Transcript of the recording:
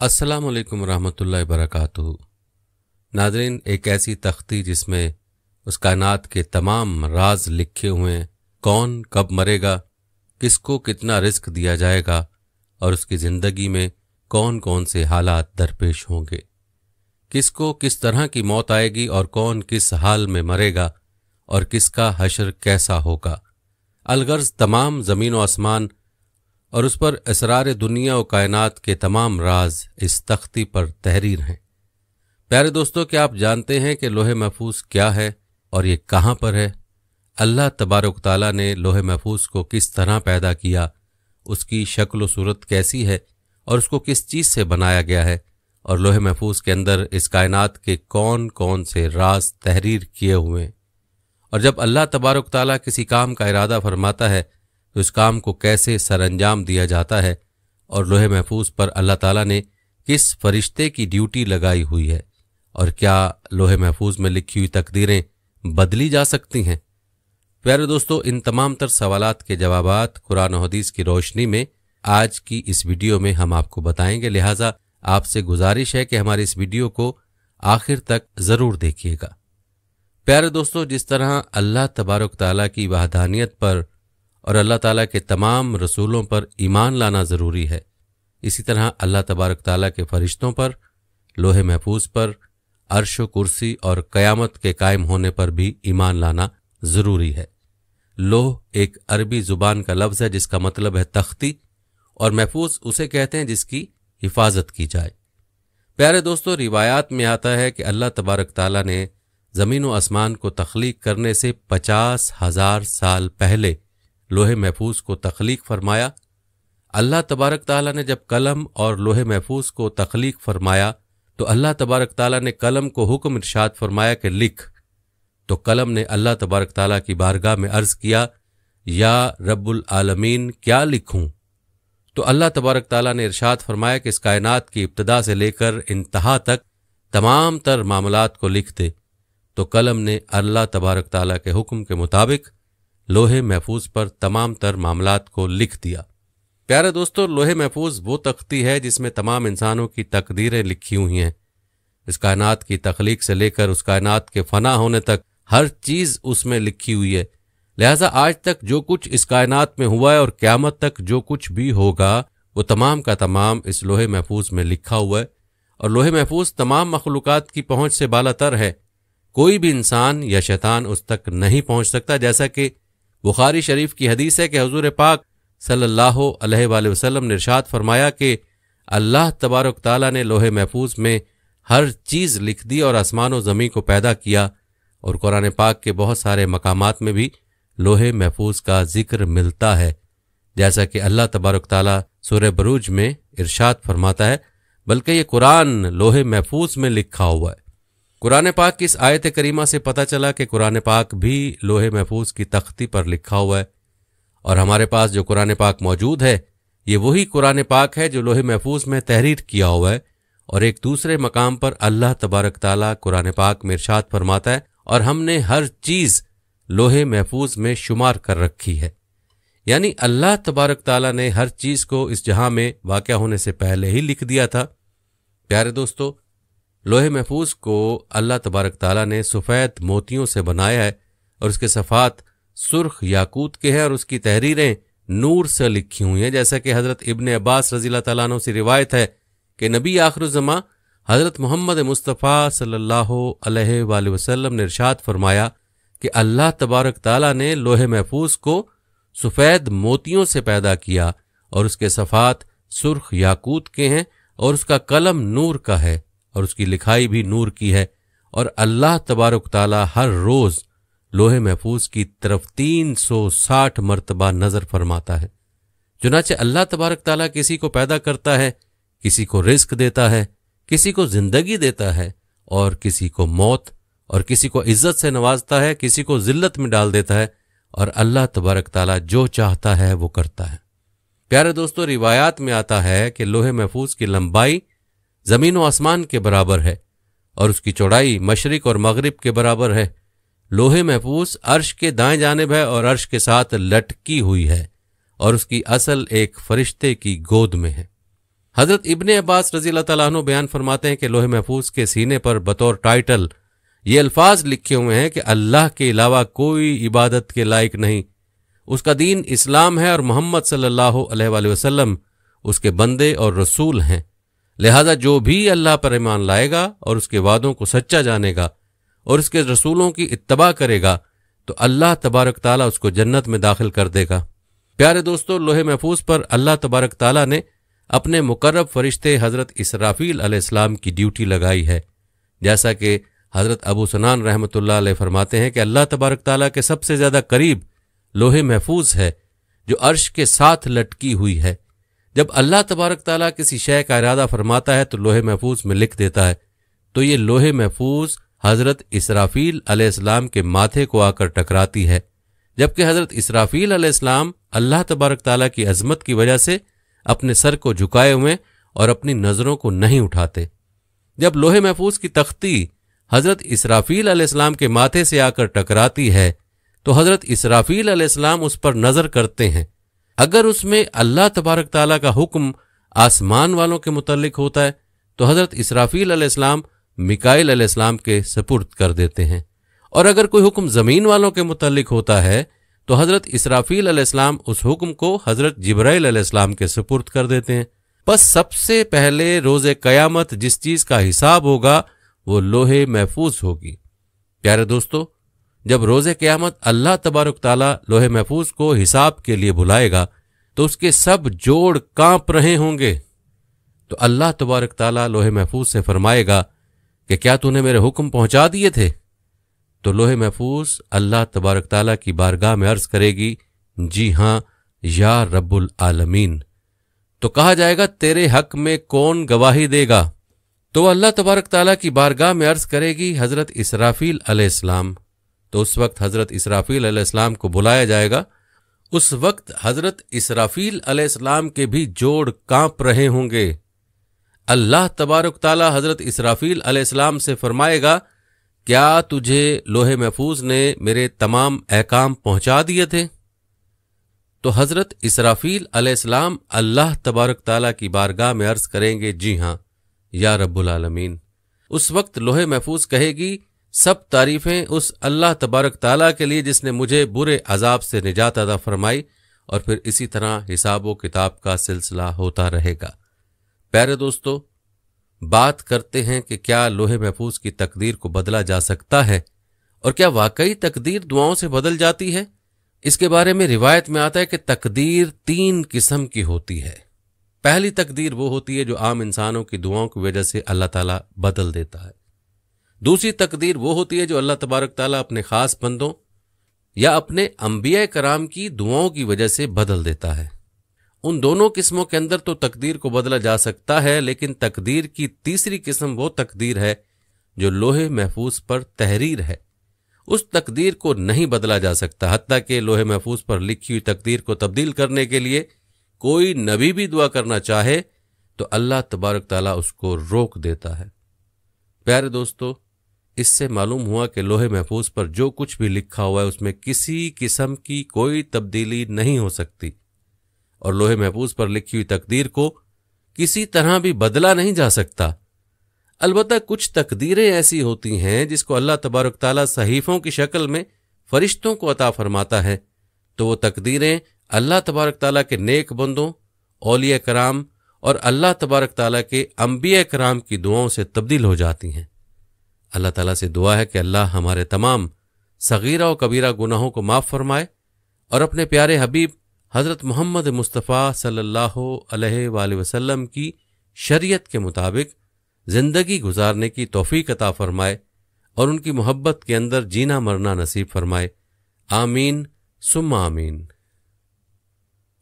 अस्सलाम वालेकुम रहमतुल्लाहि वबरकातुहू। नाज़रीन, एक ऐसी तख्ती जिसमें उस कायनात के तमाम राज लिखे हुए हैं। कौन कब मरेगा, किसको कितना रिस्क दिया जाएगा और उसकी ज़िंदगी में कौन कौन से हालात दरपेश होंगे, किसको किस तरह की मौत आएगी और कौन किस हाल में मरेगा और किसका हश्र कैसा होगा। अलगर्ज तमाम ज़मीन व आसमान और उस पर असरार दुनिया व कायनात के तमाम राज इस तख्ती पर तहरीर हैं। प्यारे दोस्तों, क्या आप जानते हैं कि लोहे महफूज क्या है और ये कहाँ पर है? अल्लाह तबारक तआला ने लोहे महफूज को किस तरह पैदा किया, उसकी शक्ल व सूरत कैसी है और उसको किस चीज़ से बनाया गया है, और लोहे महफूज के अंदर इस कायनात के कौन कौन से राज तहरीर किए हुए हैं। और जब अल्लाह तबारक तआला किसी काम का इरादा फरमाता है तो इस काम को कैसे सरअंजाम दिया जाता है, और लोहे महफूज पर अल्लाह ताला ने किस फरिश्ते की ड्यूटी लगाई हुई है, और क्या लोहे महफूज में लिखी हुई तकदीरें बदली जा सकती हैं। प्यारे दोस्तों, इन तमाम तर सवालात के जवाबात कुरान और हदीस की रोशनी में आज की इस वीडियो में हम आपको बताएंगे। लिहाजा आपसे गुजारिश है कि हमारी इस वीडियो को आखिर तक ज़रूर देखिएगा। प्यारे दोस्तों, जिस तरह अल्लाह तबारक तआला की वहदानियत पर और अल्लाह ताला के तमाम रसूलों पर ईमान लाना ज़रूरी है, इसी तरह अल्लाह तबारक ताला के फरिश्तों पर, लोहे महफूज पर, अर्श व कुर्सी और क़यामत के कायम होने पर भी ईमान लाना ज़रूरी है। लोह एक अरबी ज़ुबान का लफ्ज़ है जिसका मतलब है तख्ती, और महफूज उसे कहते हैं जिसकी हिफाजत की जाए। प्यारे दोस्तों, रिवायात में आता है कि अल्लाह तबारक ताला ने ज़मीन व आसमान को तख्लीक करने से 50,000 साल पहले लोहे महफूज को तख्लीक फरमाया। अल्लाह तबारक ताला ने जब कलम और लोहे महफूज को तख्लीक फरमाया तो अल्लाह तबारक ताला ने कलम को हुक्म इरशाद फरमाया कि लिख। तो कलम ने अल्लाह तबारक ताला की बारगाह में अर्ज़ किया, या रब्बुल आलमीन, क्या लिखूं? तो अल्लाह तबारक ताला ने इरशाद फरमाया कि इस कायनात की इब्तिदा से लेकर इंतहा तक तमाम तर मामलात को लिख दे। तो कलम ने अल्लाह तबारक ताला के हुक्म के मुताबिक लोहे महफूज पर तमाम तर मामलात को लिख दिया। प्यारे दोस्तों, लोहे महफूज वो तख्ती है जिसमें तमाम इंसानों की तकदीरें लिखी हुई हैं। इस कायनात की तख्लीक से लेकर उस कायनात के फना होने तक हर चीज़ उसमें लिखी हुई है। लिहाजा आज तक जो कुछ इस कायनात में हुआ है और क़यामत तक जो कुछ भी होगा वो तमाम का तमाम इस लोहे महफूज में लिखा हुआ है। और लोहे महफूज तमाम मखलूक़ात की पहुँच से बालातर है। कोई भी इंसान या शैतान उस तक नहीं पहुँच सकता। जैसा कि बुखारी शरीफ की हदीस है कि हुजूर पाक सल्लल्लाहु अलैहि वसल्लम ने इरशाद फरमाया कि अल्लाह तबारक ताला ने लोहे महफूज में हर चीज़ लिख दी और आसमान व ज़मीन को पैदा किया। और कुरान पाक के बहुत सारे मकामात में भी लोहे महफूज का जिक्र मिलता है। जैसा कि अल्लाह तबारक ताला सूरह बुरूज में इरशाद फरमाता है, बल्कि ये कुरान लोहे महफूज में लिखा हुआ है। कुरान पाक की इस आयत करीमा से पता चला कि कुरान पाक भी लोहे महफूज की तख्ती पर लिखा हुआ है। और हमारे पास जो कुरान पाक मौजूद है ये वही कुरान पाक है जो लोहे महफूज में तहरीर किया हुआ है। और एक दूसरे मकाम पर अल्लाह तबारक ताला कुरान पाक में इरशाद फरमाता है, और हमने हर चीज़ लोहे महफूज में शुमार कर रखी है। यानी अल्लाह तबारक ताला ने हर चीज़ को इस जहां में वाक़या होने से पहले ही लिख दिया था। प्यारे दोस्तों, लोहे महफूज को अल्लाह तबारक ताला ने सफ़ेद मोतियों से बनाया है और उसके सफ़ात सुर्ख याकूत के हैं और उसकी तहरीरें नूर से लिखी हुई हैं। जैसा कि हज़रत इब्न अब्बास रज़ियल्लाहु तआला अन्हु से रिवायत है कि नबी आखिरुज़्ज़मा हज़रत मोहम्मद मुस्तफ़ा सल्लल्लाहु अलैहि वसल्लम ने इरशाद फरमाया कि अल्लाह तबारक ताला ने लोहे महफूज को सफ़ेद मोतियों से पैदा किया और उसके सफ़ात सुर्ख याकूत के हैं और उसका कलम नूर का है और उसकी लिखाई भी नूर की है। और अल्लाह तबारक ताला हर रोज़ लोहे महफूज की तरफ 360 मरतबा नज़र फरमाता है। चुनांचे अल्लाह तबारक ताला किसी को पैदा करता है, किसी को रिस्क देता है, किसी को ज़िंदगी देता है और किसी को मौत, और किसी को इज़्ज़त से नवाजता है, किसी को ज़िल्लत में डाल देता है। और अल्लाह तबारक ताला जो चाहता है वो करता है। प्यारे दोस्तों, रिवायात में आता है कि लोहे महफूज की लंबाई ज़मीन व आसमान के बराबर है और उसकी चौड़ाई मशरिक और मगरिब के बराबर है। लोहे महफूज अर्श के दाएं जानिब है और अर्श के साथ लटकी हुई है और उसकी असल एक फरिश्ते की गोद में है। हजरत इब्ने अब्बास रज़ी अल्लाह तआला अन्हु बयान फरमाते हैं कि लोहे महफूज के सीने पर बतौर टाइटल ये अल्फाज लिखे हुए हैं कि अल्लाह के अलावा कोई इबादत के लायक नहीं, उसका दीन इस्लाम है और मोहम्मद सल्लल्लाहु अलैहि वसल्लम उसके बंदे और रसूल हैं। लिहाजा जो भी अल्लाह पर ईमान लाएगा और उसके वादों को सच्चा जानेगा और उसके रसूलों की इत्तबा करेगा तो अल्लाह तबारक ताला उसको जन्नत में दाखिल कर देगा। प्यारे दोस्तों, लोहे महफूज पर अल्लाह तबारक ताला ने अपने मुकर्रब फरिश्ते हजरत इसराफील अलैहिस्सलाम की ड्यूटी लगाई है। जैसा कि हजरत अबू सनान रहमतुल्लाह अलैह फरमाते हैं कि अल्लाह तबारक ताला के सबसे ज्यादा करीब लोहे महफूज है जो अर्श के साथ लटकी हुई है। जब अल्लाह तबारक ताला किसी शय का इरादा फरमाता है तो लोहे महफूज में लिख देता है, तो ये लोहे महफूज हजरत इसराफील अलैहिस्सलाम के माथे को आकर टकराती है, जबकि हजरत इसराफील अलैहिस्सलाम अल्लाह तबारक ताला की अजमत की वजह से अपने सर को झुकाए हुए और अपनी नजरों को नहीं उठाते। जब लोहे महफूज की तख्ती हजरत इसराफील अलैहिस्सलाम के माथे से आकर टकराती है तो हजरत इसराफील अलैहिस्सलाम उस पर नजर करते हैं। अगर उसमें अल्लाह तबारक ताला का हुक्म आसमान वालों के मुतल्लिक होता है तो हजरत इसराफील अलैहिस्सलाम मिकाइल अलैहिस्सलाम के सुपुर्द कर देते हैं, और अगर कोई हुक्म जमीन वालों के मुतल्लिक होता है तो हजरत इसराफील अलैहिस्सलाम उस हुक्म को हजरत जिब्राइल अलैहिस्सलाम के सुपुर्द कर देते हैं। बस सबसे पहले रोज़े क़यामत जिस चीज का हिसाब होगा वो लोहे महफूज होगी। प्यारे दोस्तों, जब रोज़े क़यामत अल्लाह तबारक ताला लोहे महफूज को हिसाब के लिए बुलाएगा तो उसके सब जोड़ कांप रहे होंगे। तो अल्लाह तबारक ताला लोहे महफूज से फरमाएगा कि क्या तूने मेरे हुक्म पहुंचा दिए थे? तो लोहे महफूज अल्लाह तबारक ताला की बारगाह में अर्ज करेगी, जी हां या रब्बुल आलमीन। तो कहा जाएगा तेरे हक में कौन गवाही देगा? तो अल्लाह तबारक ताला की बारगाह में अर्ज करेगी हजरत इसराफील अलैहिस्सलाम। तो उस वक्त हजरत इसराफील अलैहिस्सलाम को बुलाया जाएगा। उस वक्त हजरत इसराफील अलैहिस्सलाम के भी जोड़ कांप रहे होंगे। अल्लाह तबारक ताला हजरत इसराफील अलैहिस्सलाम से फरमाएगा, क्या तुझे लोहे महफूज ने मेरे तमाम अहकाम पहुंचा दिए थे? तो हजरत इसराफील अलैहिस्सलाम अल्लाह तबारक ताला की बारगाह में अर्ज करेंगे, जी हां या रब्बुल आलमीन। उस वक्त लोहे महफूज कहेगी, सब तारीफें उस अल्लाह तबारक ताला के लिए जिसने मुझे बुरे अजाब से निजात अता फरमाई। और फिर इसी तरह हिसाब व किताब का सिलसिला होता रहेगा। प्यारे दोस्तों, बात करते हैं कि क्या लोहे महफूज की तकदीर को बदला जा सकता है और क्या वाकई तकदीर दुआओं से बदल जाती है? इसके बारे में रिवायत में आता है कि तकदीर 3 किस्म की होती है। पहली तकदीर वो होती है जो आम इंसानों की दुआओं की वजह से अल्लाह ताला बदल देता है। दूसरी तकदीर वो होती है जो अल्लाह तबारक ताला अपने खास बंदों या अपने अंबिया कराम की दुआओं की वजह से बदल देता है। उन दोनों किस्मों के अंदर तो तकदीर को बदला जा सकता है, लेकिन तकदीर की तीसरी किस्म वो तकदीर है जो लोहे महफूज पर तहरीर है। उस तकदीर को नहीं बदला जा सकता, हत्ता कि लोहे महफूज पर लिखी हुई तकदीर को तब्दील करने के लिए कोई नबी भी दुआ करना चाहे तो अल्लाह तबारक ताला उसको रोक देता है। प्यारे दोस्तों, इससे मालूम हुआ कि लोहे महफूज पर जो कुछ भी लिखा हुआ है उसमें किसी किस्म की कोई तब्दीली नहीं हो सकती और लोहे महफूज पर लिखी हुई तकदीर को किसी तरह भी बदला नहीं जा सकता। अलबत्ता कुछ तकदीरें ऐसी होती हैं जिसको अल्लाह तबारक ताला सहीफों की शक्ल में फरिश्तों को अता फरमाता है, तो वो तकदीरें अल्लाह तबारक ताला के नेक बंदों, औलिया कराम और अल्लाह तबारक ताला के अंबिया कराम की दुआओं से तब्दील हो जाती हैं। अल्लाह ताला से दुआ है कि अल्लाह हमारे तमाम सगीरा और कबीरा गुनाहों को माफ़ फरमाए और अपने प्यारे हबीब हज़रत मोहम्मद मुस्तफ़ा सल्लल्लाहु अलैहि वसल्लम की शरीयत के मुताबिक ज़िंदगी गुजारने की तौफीक अता फरमाए और उनकी मोहब्बत के अंदर जीना मरना नसीब फरमाए। आमीन सुम्मा आमीन।